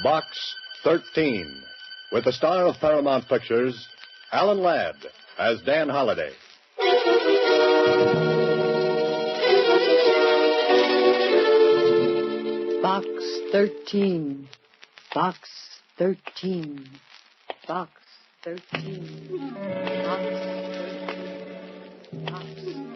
Box 13, with the star of Paramount Pictures, Alan Ladd, as Dan Holliday. Box 13. Box 13. Box 13. Box 13. Box 13.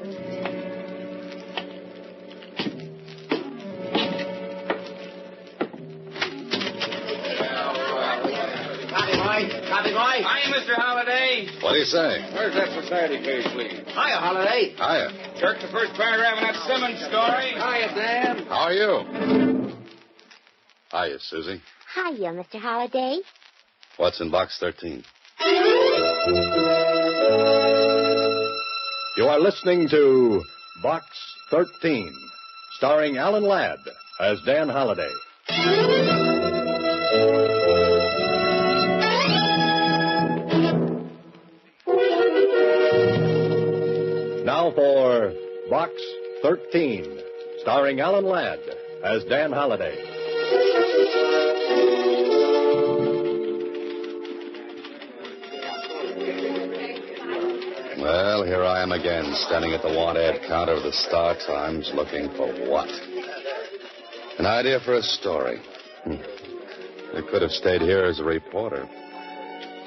Copy, boy. Hiya, Mr. Holliday. What do you say? Where's that society page, please? Hiya, Holliday. Hiya. Jerk the first paragraph in that Simmons story. Hiya, Dan. How are you? Hiya, Susie. Hiya, Mr. Holliday. What's in Box 13? You are listening to Box 13, starring Alan Ladd as Dan Holliday. Now for Box 13, starring Alan Ladd as Dan Holliday. Well, here I am again, standing at the want ad counter of the Star Times, looking for what? An idea for a story. I could have stayed here as a reporter.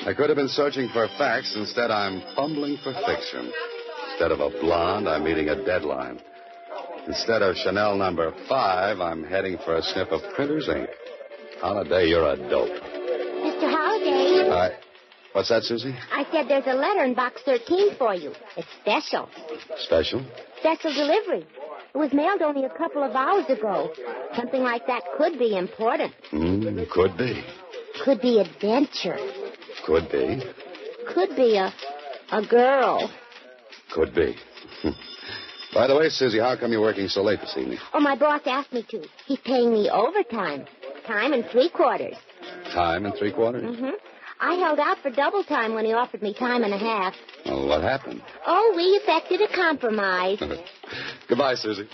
I could have been searching for facts. Instead, I'm fumbling for fiction. Instead of a blonde, I'm meeting a deadline. Instead of Chanel number 5, I'm heading for a sniff of printer's ink. Holliday, you're a dope. Mr. Holliday. What's that, Susie? I said there's a letter in Box 13 for you. It's special. Special? Special delivery. It was mailed only a couple of hours ago. Something like that could be important. Could be. Could be adventure. Could be. Could be a girl. Could be. By the way, Susie, how come you're working so late this evening? Oh, my boss asked me to. He's paying me overtime. Time and 3/4. Time and 3/4? Mm-hmm. I held out for double time when he offered me time and a half. Well, what happened? Oh, we effected a compromise. Goodbye, Susie.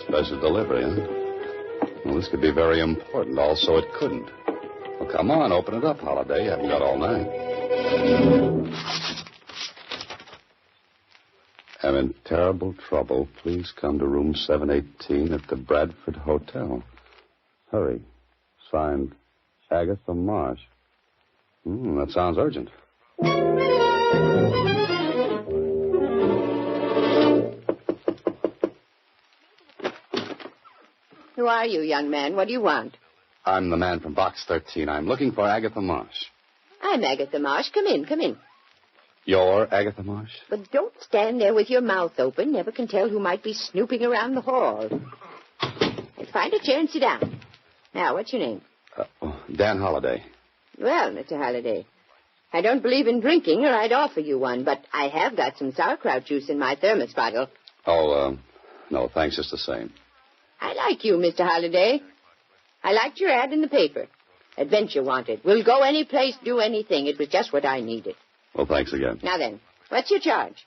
Special delivery, huh? Well, this could be very important. Also, it couldn't. Well, come on, open it up, Holliday. You haven't got all night. I'm in terrible trouble. Please come to room 718 at the Bradford Hotel. Hurry. Signed, Agatha Marsh. That sounds urgent. Who are you, young man? What do you want? I'm the man from Box 13. I'm looking for Agatha Marsh. I'm Agatha Marsh. Come in, come in. You're Agatha Marsh? But don't stand there with your mouth open. Never can tell who might be snooping around the hall. Find a chair and sit down. Now, what's your name? Dan Holliday. Well, Mr. Holliday, I don't believe in drinking, or I'd offer you one, but I have got some sauerkraut juice in my thermos bottle. Oh, no, thanks just the same. I like you, Mr. Holliday. I liked your ad in the paper. Adventure wanted. We'll go any place, do anything. It was just what I needed. Well, thanks again. Now then, what's your charge?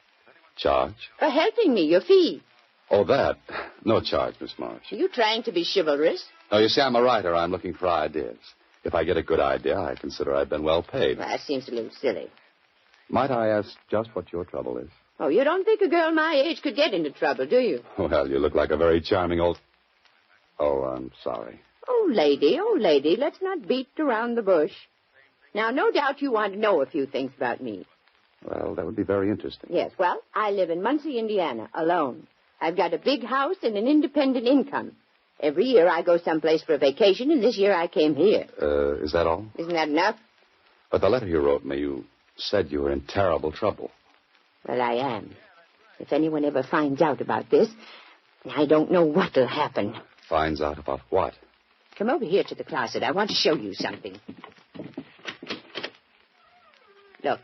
Charge? For helping me, your fee. Oh, that. No charge, Miss Marsh. Are you trying to be chivalrous? No, you see, I'm a writer. I'm looking for ideas. If I get a good idea, I consider I've been well paid. Well, that seems a little silly. Might I ask just what your trouble is? Oh, you don't think a girl my age could get into trouble, do you? Well, you look like a very charming old... Oh, I'm sorry. Oh, lady, let's not beat around the bush. Now, no doubt you want to know a few things about me. Well, that would be very interesting. Yes, well, I live in Muncie, Indiana, alone. I've got a big house and an independent income. Every year I go someplace for a vacation, and this year I came here. Is that all? Isn't that enough? But the letter you wrote me, you said you were in terrible trouble. Well, I am. If anyone ever finds out about this, I don't know what'll happen. Finds out about what? Come over here to the closet. I want to show you something. Look.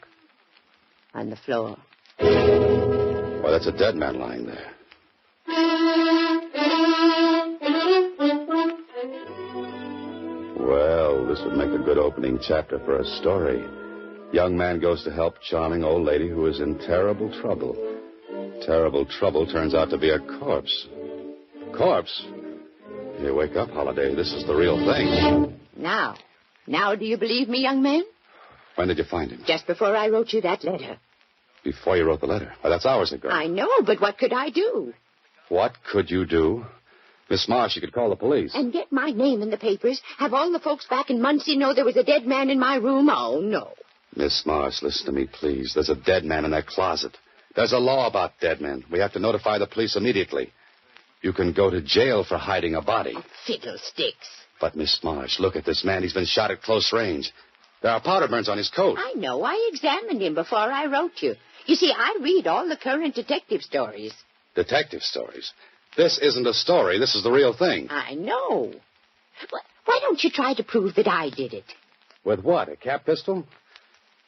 On the floor. Well, that's a dead man lying there. Well, this would make a good opening chapter for a story. Young man goes to help charming old lady who is in terrible trouble. terrible trouble turns out to be a corpse. Corpse? Here, wake up, Holiday. This is the real thing. Now do you believe me, young man? When did you find him? Just before I wrote you that letter. Before you wrote the letter. Well, that's hours ago. I know, but what could I do? What could you do? Miss Marsh, you could call the police. And get my name in the papers? Have all the folks back in Muncie know there was a dead man in my room? Oh, no. Miss Marsh, listen to me, please. There's a dead man in that closet. There's a law about dead men. We have to notify the police immediately. You can go to jail for hiding a body. Fiddlesticks. But, Miss Marsh, look at this man. He's been shot at close range. There are powder burns on his coat. I know. I examined him before I wrote you. You see, I read all the current detective stories. Detective stories? This isn't a story. This is the real thing. I know. Why don't you try to prove that I did it? With what, a cap pistol?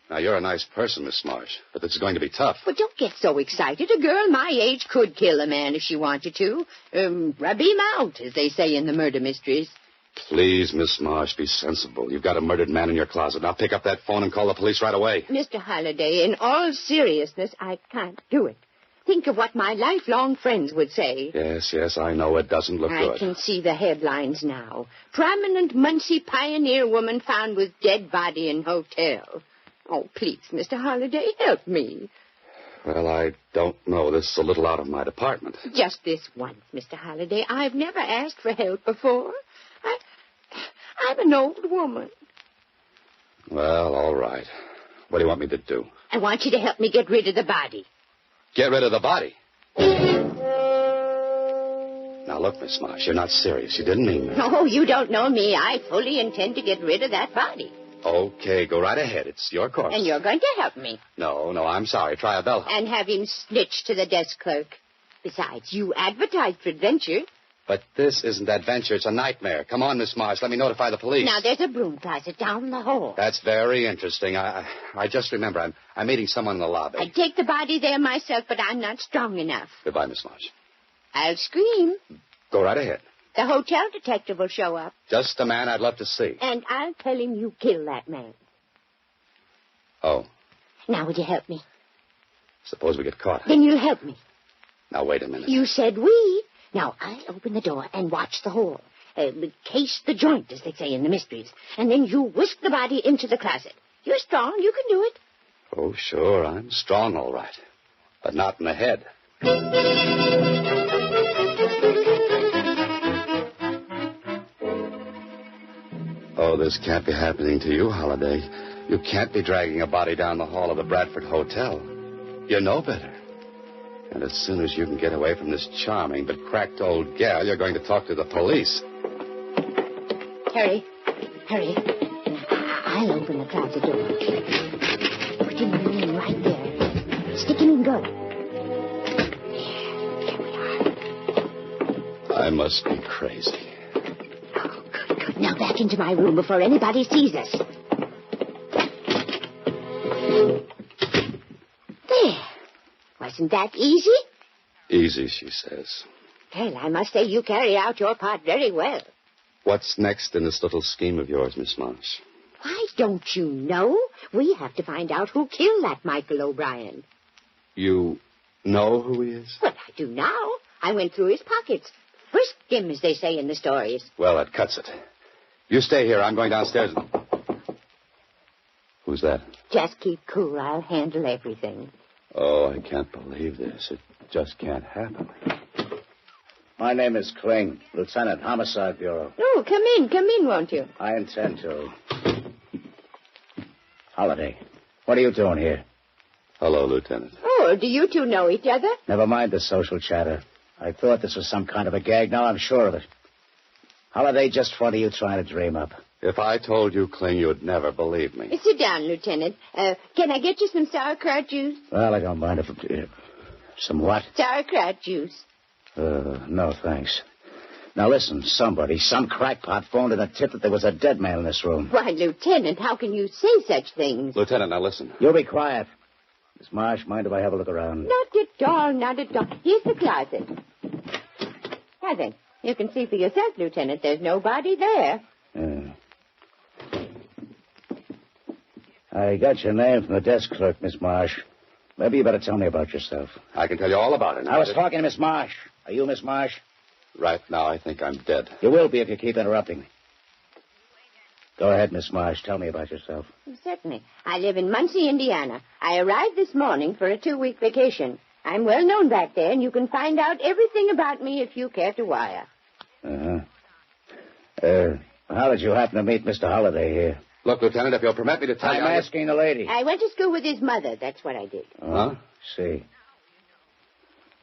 Now, you're a nice person, Miss Marsh, but this is going to be tough. But don't get so excited. A girl my age could kill a man if she wanted to. Rub him out, as they say in the murder mysteries. Please, Miss Marsh, be sensible. You've got a murdered man in your closet. Now pick up that phone and call the police right away. Mr. Halliday, in all seriousness, I can't do it. Think of what my lifelong friends would say. Yes, I know it doesn't look good. I can see the headlines now. Prominent Muncie pioneer woman found with dead body in hotel. Oh, please, Mr. Halliday, help me. Well, I don't know. This is a little out of my department. Just this once, Mr. Halliday. I've never asked for help before. I'm an old woman. Well, all right. What do you want me to do? I want you to help me get rid of the body. Get rid of the body? Now, look, Miss Marsh, you're not serious. You didn't mean that. No, you don't know me. I fully intend to get rid of that body. Okay, go right ahead. It's your course. And you're going to help me. No, I'm sorry. Try a bellhop. And have him snitch to the desk clerk. Besides, you advertised for adventure. But this isn't adventure. It's a nightmare. Come on, Miss Marsh. Let me notify the police. Now, there's a broom closet down the hall. That's very interesting. I just remember I'm meeting someone in the lobby. I'd take the body there myself, but I'm not strong enough. Goodbye, Miss Marsh. I'll scream. Go right ahead. The hotel detective will show up. Just the man I'd love to see. And I'll tell him you killed that man. Oh. Now, would you help me? Suppose we get caught. Then you'll help me. Now, wait a minute. You said we. Now, I'll open the door and watch the hole. Case the joint, as they say in the mysteries. And then you whisk the body into the closet. You're strong. You can do it. Oh, sure. I'm strong, all right. But not in the head. Oh, this can't be happening to you, Holiday. You can't be dragging a body down the hall of the Bradford Hotel. You know better. And as soon as you can get away from this charming but cracked old gal, you're going to talk to the police. Hurry. I'll open the closet door. Put him in right there. Stick him in good. There we are. I must be crazy. Oh, good. Now back into my room before anybody sees us. There. Wasn't that easy? Easy, she says. Well, I must say you carry out your part very well. What's next in this little scheme of yours, Miss Marsh? Why, don't you know? We have to find out who killed that Michael O'Brien. You know who he is? Well, I do now. I went through his pockets. Frisked him, as they say in the stories. Well, that cuts it. You stay here. I'm going downstairs. Who's that? Just keep cool. I'll handle everything. Oh, I can't believe this. It just can't happen. My name is Kling, Lieutenant, Homicide Bureau. Oh, come in, won't you? I intend to. Holiday, what are you doing here? Hello, Lieutenant. Oh, do you two know each other? Never mind the social chatter. I thought this was some kind of a gag. Now I'm sure of it. Holiday, just what are you trying to dream up? If I told you, Kling, you'd never believe me. Sit down, Lieutenant. Can I get you some sauerkraut juice? Well, I don't mind if... some what? Sauerkraut juice. No, thanks. Now, listen, some crackpot phoned in a tip that there was a dead man in this room. Why, Lieutenant, how can you say such things? Lieutenant, now listen. You be quiet. Miss Marsh, mind if I have a look around? Not at all. Here's the closet. Now then, you can see for yourself, Lieutenant. There's nobody there. I got your name from the desk clerk, Miss Marsh. Maybe you better tell me about yourself. I can tell you all about it. I was talking to Miss Marsh. Are you Miss Marsh? Right now, I think I'm dead. You will be if you keep interrupting me. Go ahead, Miss Marsh. Tell me about yourself. Certainly. I live in Muncie, Indiana. I arrived this morning for a 2-week vacation. I'm well known back there, and you can find out everything about me if you care to wire. How did you happen to meet Mr. Holliday here? Look, Lieutenant, if you'll permit me to tell you... I'm asking the lady. I went to school with his mother. That's what I did. Huh? See.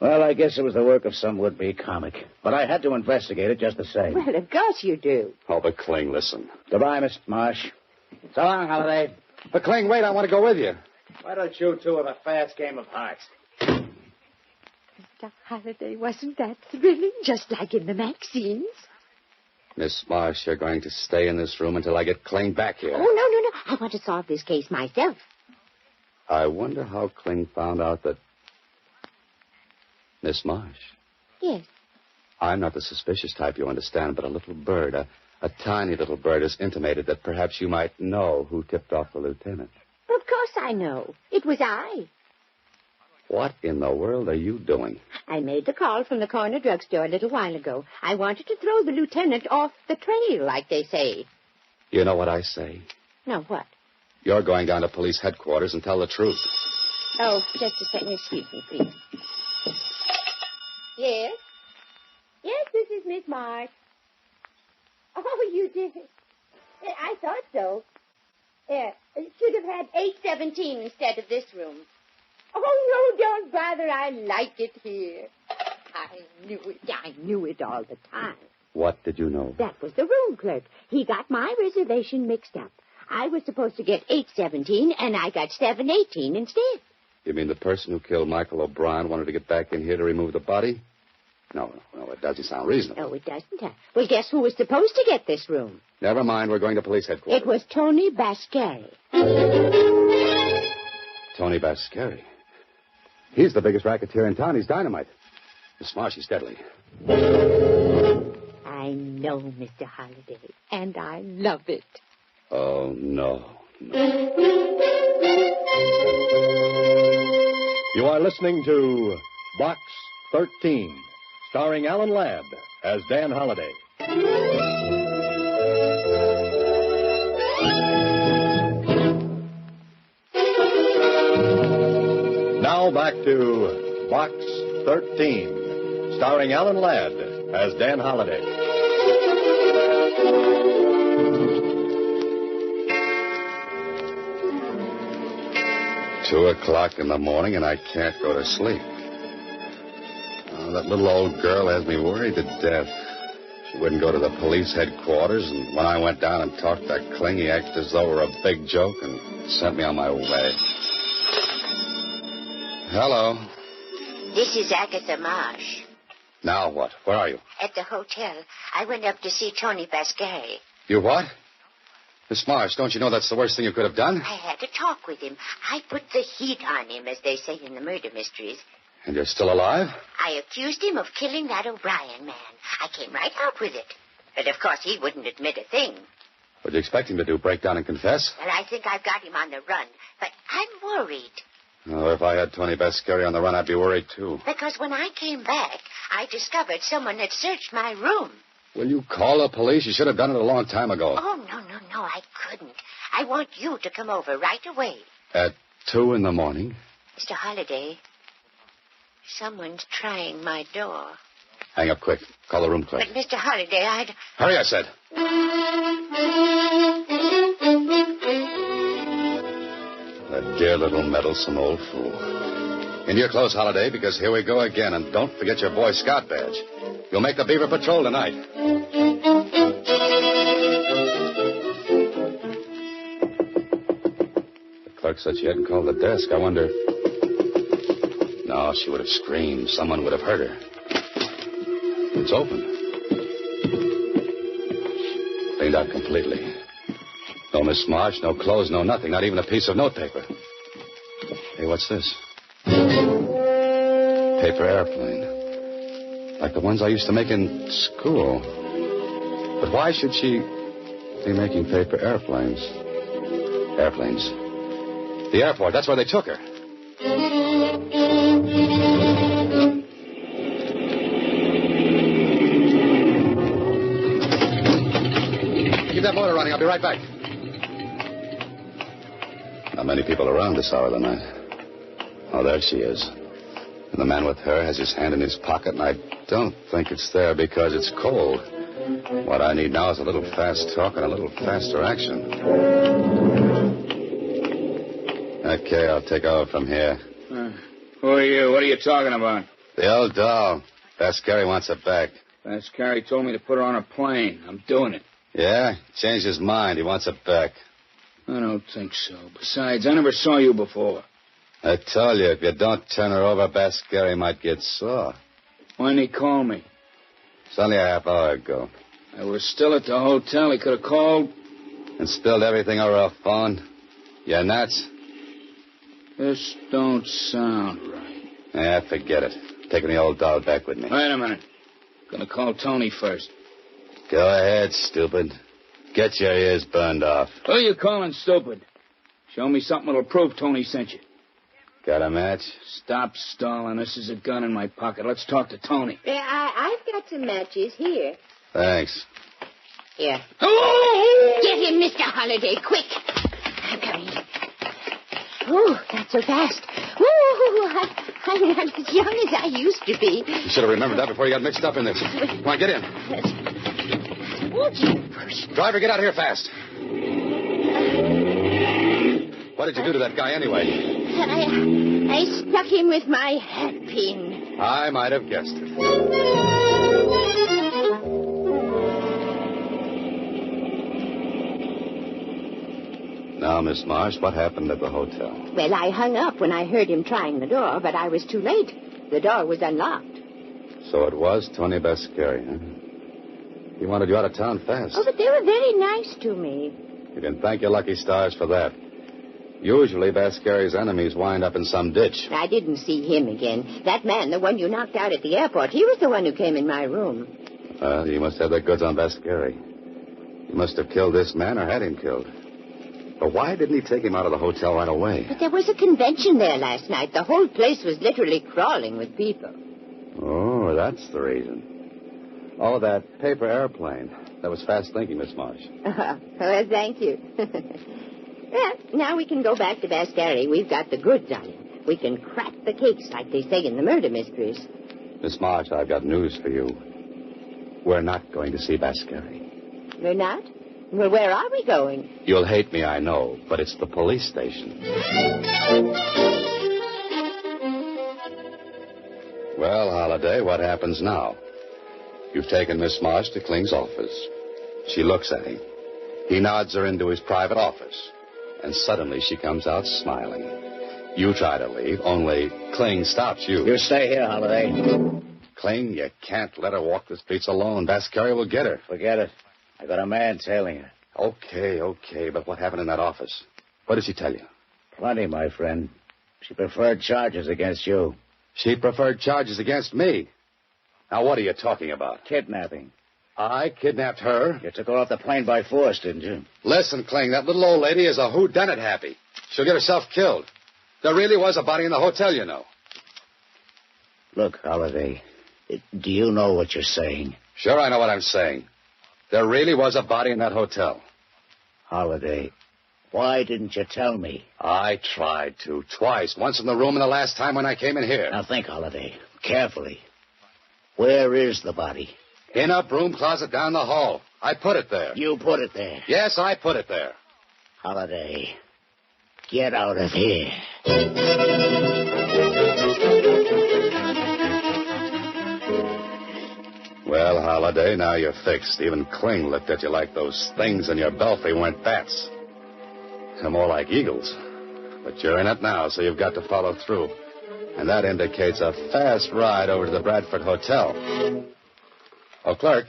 Well, I guess it was the work of some would-be comic. But I had to investigate it just the same. Well, of course you do. Oh, but Kling, listen. Goodbye, Miss Marsh. So long, Holliday. But Kling, wait, I want to go with you. Why don't you two have a fast game of hearts? Mr. Holliday, wasn't that thrilling? Just like in the magazines. Miss Marsh, you're going to stay in this room until I get Kling back here. Oh, no. I want to solve this case myself. I wonder how Kling found out that... Miss Marsh. Yes. I'm not the suspicious type, you understand, but a little bird, a tiny little bird, has intimated that perhaps you might know who tipped off the lieutenant. Of course I know. It was I. What in the world are you doing? I made the call from the corner drugstore a little while ago. I wanted to throw the lieutenant off the trail, like they say. You know what I say? No, what? You're going down to police headquarters and tell the truth. Oh, just a second. Excuse me, please. Yes? Yes, this is Miss Marsh. Oh, you did. I thought so. Should have had 817 instead of this room. Oh, no, don't bother. I like it here. I knew it all the time. What did you know? That was the room clerk. He got my reservation mixed up. I was supposed to get 817, and I got 718 instead. You mean the person who killed Michael O'Brien wanted to get back in here to remove the body? No, it doesn't sound reasonable. No, it doesn't. Well, guess who was supposed to get this room? Never mind, we're going to police headquarters. It was Tony Bascari. Tony Bascari? He's the biggest racketeer in town. He's dynamite. Miss Marsh, he's deadly. I know, Mr. Holliday, and I love it. Oh, no. You are listening to Box 13, starring Alan Ladd as Dan Holliday. Now back to Box 13, starring Alan Ladd as Dan Holliday. 2:00 in the morning, and I can't go to sleep. Oh, that little old girl has me worried to death. She wouldn't go to the police headquarters, and when I went down and talked to Kling, he acted as though it were a big joke and sent me on my way. Hello. This is Agatha Marsh. Now what? Where are you? At the hotel. I went up to see Tony Bascari. You what? Miss Marsh, don't you know that's the worst thing you could have done? I had to talk with him. I put the heat on him, as they say in the murder mysteries. And you're still alive? I accused him of killing that O'Brien man. I came right out with it. But, of course, he wouldn't admit a thing. What do you expect him to do, break down and confess? Well, I think I've got him on the run. But I'm worried. Oh, if I had Tony Bascari on the run, I'd be worried, too. Because when I came back, I discovered someone had searched my room. Will you call the police? You should have done it a long time ago. Oh, no, I couldn't. I want you to come over right away. At 2 in the morning? Mr. Holliday, someone's trying my door. Hang up quick. Call the room clerk. But, Mr. Holliday, Hurry, I said. That dear little meddlesome old fool. Into your clothes, Holliday, because here we go again. And don't forget your Boy Scout badge. You'll make the Beaver Patrol tonight. The clerk said she hadn't called the desk. I wonder... No, she would have screamed. Someone would have heard her. It's open. Cleaned out completely. No Miss Marsh, no clothes, no nothing. Not even a piece of notepaper. Hey, what's this? Paper airplane. Like the ones I used to make in school. But why should she be making paper airplanes? Airplanes. The airport, that's where they took her. that motor running. I'll be right back. Not many people around this hour of the night. Oh, there she is. And the man with her has his hand in his pocket, and I don't think it's there because it's cold. What I need now is a little fast talk and a little faster action. Okay, I'll take over from here. Who are you? What are you talking about? The old doll. Vascari wants her back. Vascari told me to put her on a plane. I'm doing it. Yeah? Changed his mind. He wants her back. I don't think so. Besides, I never saw you before. I told you, if you don't turn her over, Vascari might get sore. Why didn't he call me? It's only a half hour ago. I was still at the hotel. He could have called. And spilled everything over our phone? You nuts? This don't sound right. Yeah, forget it. Taking the old doll back with me. Wait a minute. Gonna call Tony first. Go ahead, stupid. Get your ears burned off. Who are you calling stupid? Show me something that'll prove Tony sent you. Got a match? Stop stalling. This is a gun in my pocket. Let's talk to Tony. I've got some matches here. Thanks. Here. Oh! Get him, Mr. Holliday, quick. I'm coming. Oh, not so fast. Oh, I'm not as young as I used to be. You should have remembered that before you got mixed up in this. Come on, get in. Oh, jeepers. Driver, get out of here fast. What did you do to that guy anyway? I stuck him with my hat pin. I might have guessed it. Now, Miss Marsh, what happened at the hotel? Well, I hung up when I heard him trying the door, but I was too late. The door was unlocked. So it was Tony Vascari, huh? He wanted you out of town fast. Oh, but they were very nice to me. You can thank your lucky stars for that. Usually, Vascari's enemies wind up in some ditch. I didn't see him again. That man, the one you knocked out at the airport, he was the one who came in my room. Well, you must have the goods on Vascari. You must have killed this man or had him killed. But why didn't he take him out of the hotel right away? But there was a convention there last night. The whole place was literally crawling with people. Oh, that's the reason. Oh, that paper airplane. That was fast thinking, Miss Marsh. Well, thank you. Well, now we can go back to Vascari. We've got the goods on him. We can crack the cakes, like they say in the murder mysteries. Miss Marsh, I've got news for you. We're not going to see Vascari. We're not? Well, where are we going? You'll hate me, I know, but it's the police station. Well, Holliday, what happens now? You've taken Miss Marsh to Kling's office. She looks at him. He nods her into his private office. And suddenly she comes out smiling. You try to leave, only Kling stops you. You stay here, Holliday. Kling, you can't let her walk the streets alone. Vascari will get her. Forget it. I got a man tailing her. Okay, but what happened in that office? What did she tell you? Plenty, my friend. She preferred charges against you. She preferred charges against me. Now, what are you talking about? Kidnapping. I kidnapped her? You took her off the plane by force, didn't you? Listen, Kling, that little old lady is a whodunit happy. She'll get herself killed. There really was a body in the hotel, you know. Look, Holliday, do you know what you're saying? Sure, I know what I'm saying. There really was a body in that hotel. Holliday, why didn't you tell me? I tried to, twice. Once in the room and the last time when I came in here. Now think, Holliday, carefully. Where is the body? In a broom closet down the hall. I put it there. You put it there? Yes, I put it there. Holliday, get out of here. Well, Holliday, now you're fixed. Even Kling looked at you like those things in your belfry weren't bats. They're more like eagles. But you're in it now, so you've got to follow through. And that indicates a fast ride over to the Bradford Hotel. Oh, clerk.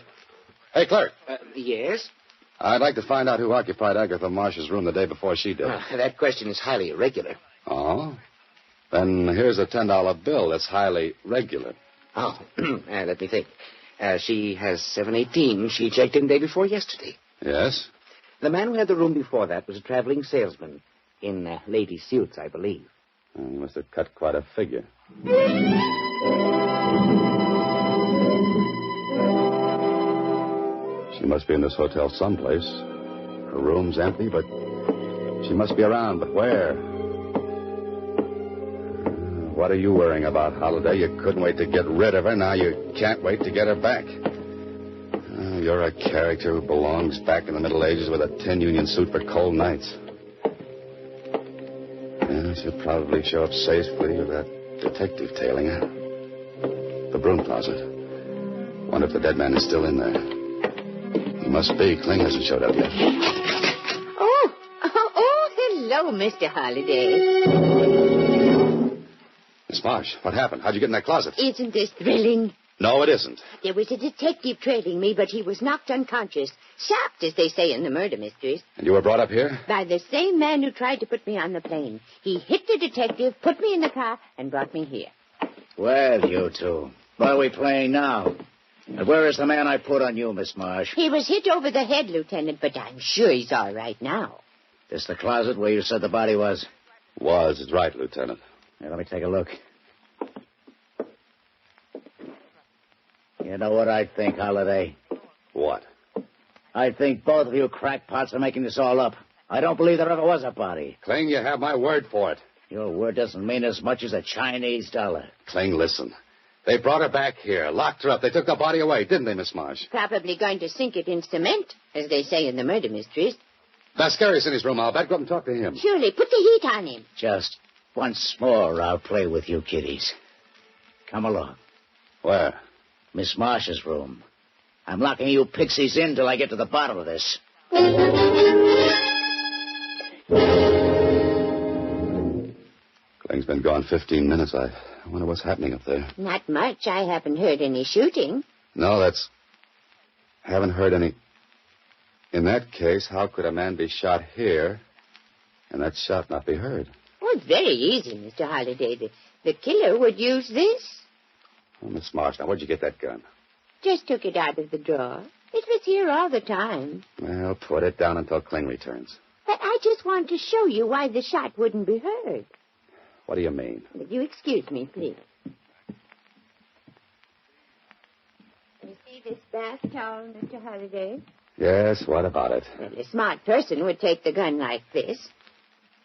Hey, clerk. Yes? I'd like to find out who occupied Agatha Marsh's room the day before she did. That question is highly irregular. Oh? Then here's a $10 bill that's highly regular. Oh, let me think. She has 718. She checked in day before yesterday. Yes? The man who had the room before that was a traveling salesman in lady suits, I believe. He must have cut quite a figure. She must be in this hotel someplace. Her room's empty, but she must be around. But where? What are you worrying about, Holiday? You couldn't wait to get rid of her. Now you can't wait to get her back. You're a character who belongs back in the Middle Ages with a tin union suit for cold nights. Yeah, she'll probably show up safely with that detective tailing her. The broom closet. Wonder if the dead man is still in there. He must be. Kling hasn't showed up yet. Oh, hello, Mr. Holliday. Miss Marsh, what happened? How'd you get in that closet? Isn't this thrilling? No, it isn't. There was a detective trailing me, but he was knocked unconscious. Sapped, as they say in the murder mysteries. And you were brought up here? By the same man who tried to put me on the plane. He hit the detective, put me in the car, and brought me here. Well, you two. What are we playing now? And where is the man I put on you, Miss Marsh? He was hit over the head, Lieutenant, but I'm sure he's all right now. This the closet where you said the body was? Was. It's right, Lieutenant. Here, let me take a look. You know what I think, Holiday? What? I think both of you crackpots are making this all up. I don't believe there ever was a body. Kling, you have my word for it. Your word doesn't mean as much as a Chinese dollar. Kling, listen. They brought her back here, locked her up. They took the body away, didn't they, Miss Marsh? Probably going to sink it in cement, as they say in the murder mysteries. Vascari's in his room. I'll bet. Go up and talk to him. Surely, put the heat on him. Just once more, I'll play with you kiddies. Come along. Where? Miss Marsh's room. I'm locking you pixies in till I get to the bottom of this. Kling's been gone 15 minutes. I wonder what's happening up there. Not much. I haven't heard any shooting. No, haven't heard any. In that case, how could a man be shot here and that shot not be heard? Oh, it's very easy, Mr. Holliday. The killer would use this. Oh, Miss Marsh, now where'd you get that gun? Just took it out of the drawer. It was here all the time. Well, put it down until Kling returns. But I just want to show you why the shot wouldn't be heard. What do you mean? Would you excuse me, please? You see this bath towel, Mr. Holliday? Yes, what about it? Well, a smart person would take the gun like this,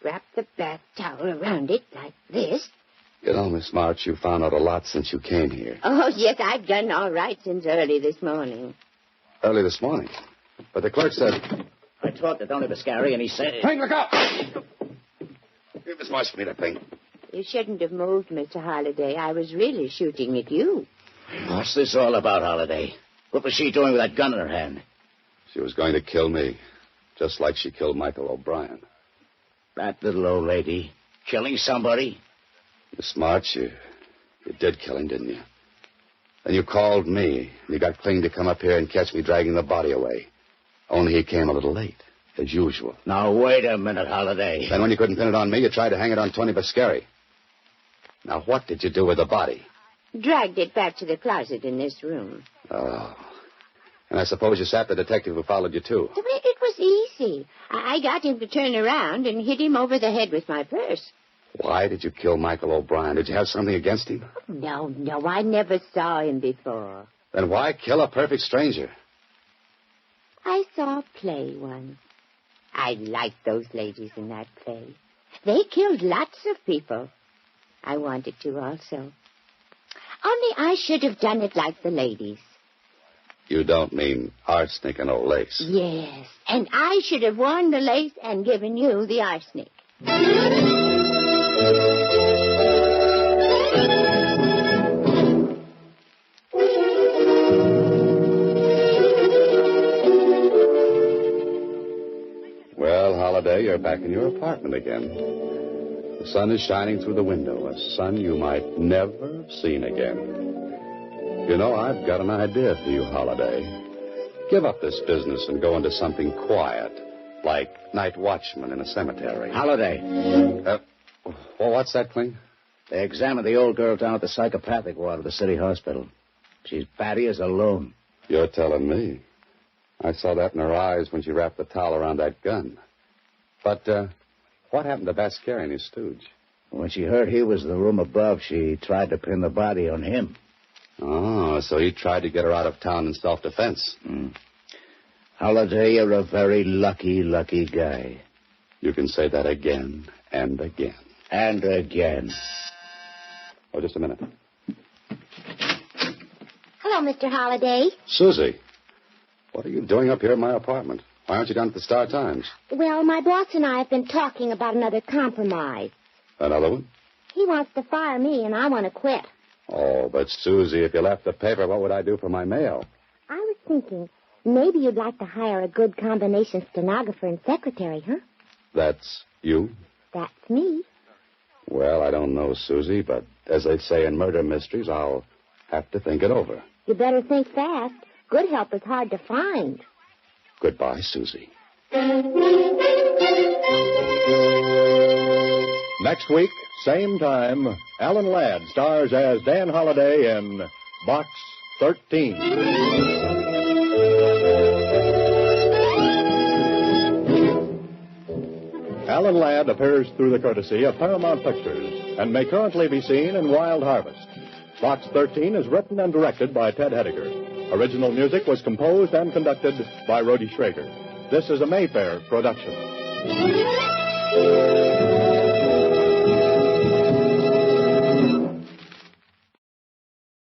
wrap the bath towel around it like this. You know, Miss March, you found out a lot since you came here. Oh, yes, I've done all right since early this morning. Early this morning? But the clerk said... I talked to Tony Vascari, and he said... Kling, look out! Here, Miss March, give me that thing. You shouldn't have moved, Mr. Holliday. I was really shooting at you. What's this all about, Holiday? What was she doing with that gun in her hand? She was going to kill me, just like she killed Michael O'Brien. That little old lady killing somebody? Miss March, you did kill him, didn't you? Then you called me, and you got Kling to come up here and catch me dragging the body away. Only he came a little late, as usual. Now, wait a minute, Holiday. Then when you couldn't pin it on me, you tried to hang it on Tony Vascari. Now, what did you do with the body? Dragged it back to the closet in this room. Oh. And I suppose you sapped the detective who followed you, too. It was easy. I got him to turn around and hit him over the head with my purse. Why did you kill Michael O'Brien? Did you have something against him? No, I never saw him before. Then why kill a perfect stranger? I saw a play once. I liked those ladies in that play. They killed lots of people. I wanted to also. Only I should have done it like the ladies. You don't mean arsenic and old lace? Yes, and I should have worn the lace and given you the arsenic. Well, Holiday, you're back in your apartment again. The sun is shining through the window, a sun you might never have seen again. You know, I've got an idea for you, Holiday. Give up this business and go into something quiet, like night watchman in a cemetery. Holiday. Well, what's that, Kling? They examined the old girl down at the psychopathic ward of the city hospital. She's batty as a loon. You're telling me. I saw that in her eyes when she wrapped the towel around that gun. But what happened to Vascari and his stooge? When she heard he was in the room above, she tried to pin the body on him. Oh, so he tried to get her out of town in self-defense. Holiday, you're a very lucky, lucky guy. You can say that again and again. And again. Oh, just a minute. Hello, Mr. Holliday. Susie, what are you doing up here in my apartment? Why aren't you down at the Star-Times? Well, my boss and I have been talking about another compromise. Another one? He wants to fire me, and I want to quit. Oh, but Susie, if you left the paper, what would I do for my mail? I was thinking maybe you'd like to hire a good combination stenographer and secretary, huh? That's you? That's me. Well, I don't know, Susie, but as they say in murder mysteries, I'll have to think it over. You better think fast. Good help is hard to find. Goodbye, Susie. Next week, same time, Alan Ladd stars as Dan Holliday in Box 13. Alan Ladd appears through the courtesy of Paramount Pictures and may currently be seen in Wild Harvest. Box 13 is written and directed by Ted Hediger. Original music was composed and conducted by Rhodey Schrager. This is a Mayfair production.